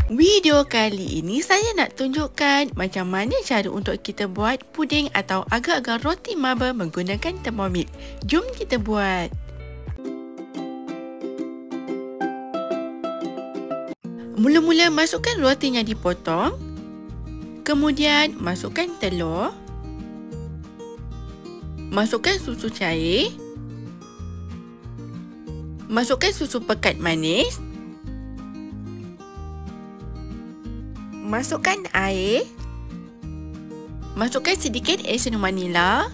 Video kali ini saya nak tunjukkan macam mana cara untuk kita buat puding atau agar-agar roti marble menggunakan Thermomix. Jom kita buat. Mula-mula masukkan rotinya dipotong. Kemudian masukkan telur. Masukkan susu cair. Masukkan susu pekat manis. Masukkan air. Masukkan sedikit esensi vanila.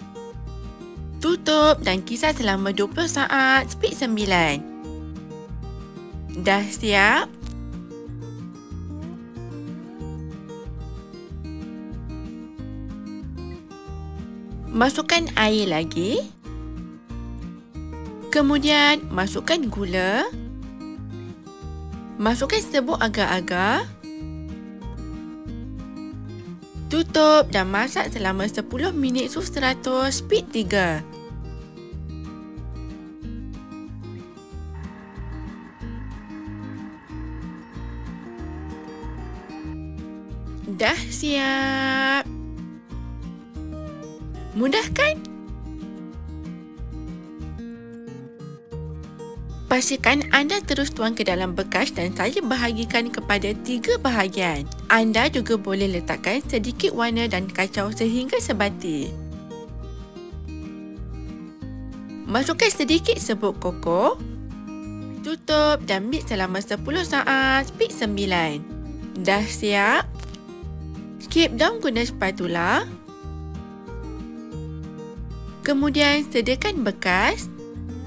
Tutup dan kisar selama 20 saat, speed 9. Dah siap. Masukkan air lagi. Kemudian masukkan gula. Masukkan serbuk agar-agar. Tutup dan masak selama 10 minit suhu 100, speed 3. Dah siap. Mudah kan? Pastikan anda terus tuang ke dalam bekas dan saya bahagikan kepada 3 bahagian. Anda juga boleh letakkan sedikit warna dan kacau sehingga sebati. Masukkan sedikit serbuk koko. Tutup dan mix selama 10 saat, speed 9. Dah siap. Scrape down guna spatula. Kemudian sediakan bekas.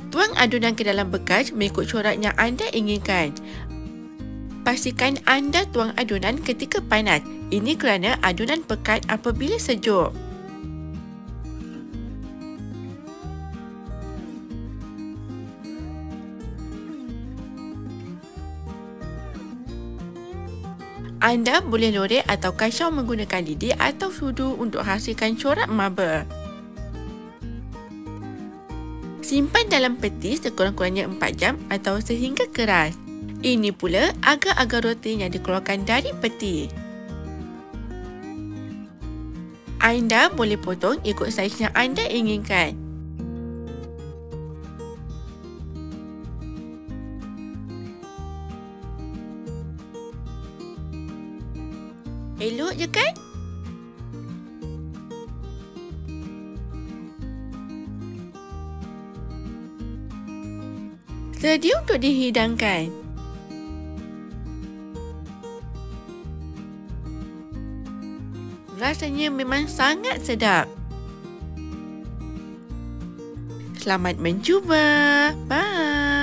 Tuang adunan ke dalam bekas mengikut corak yang anda inginkan. Pastikan anda tuang adunan ketika panas. Ini kerana adunan pekat apabila sejuk. Anda boleh lorek atau kacau menggunakan lidi atau sudu untuk hasilkan corak marble. Simpan dalam peti sekurang-kurangnya 4 jam atau sehingga keras. Ini pula agar-agar roti yang dikeluarkan dari peti. Anda boleh potong ikut saiz yang anda inginkan. Elok je kan? Sedia untuk dihidangkan. Rasanya memang sangat sedap. Selamat mencuba. Bye.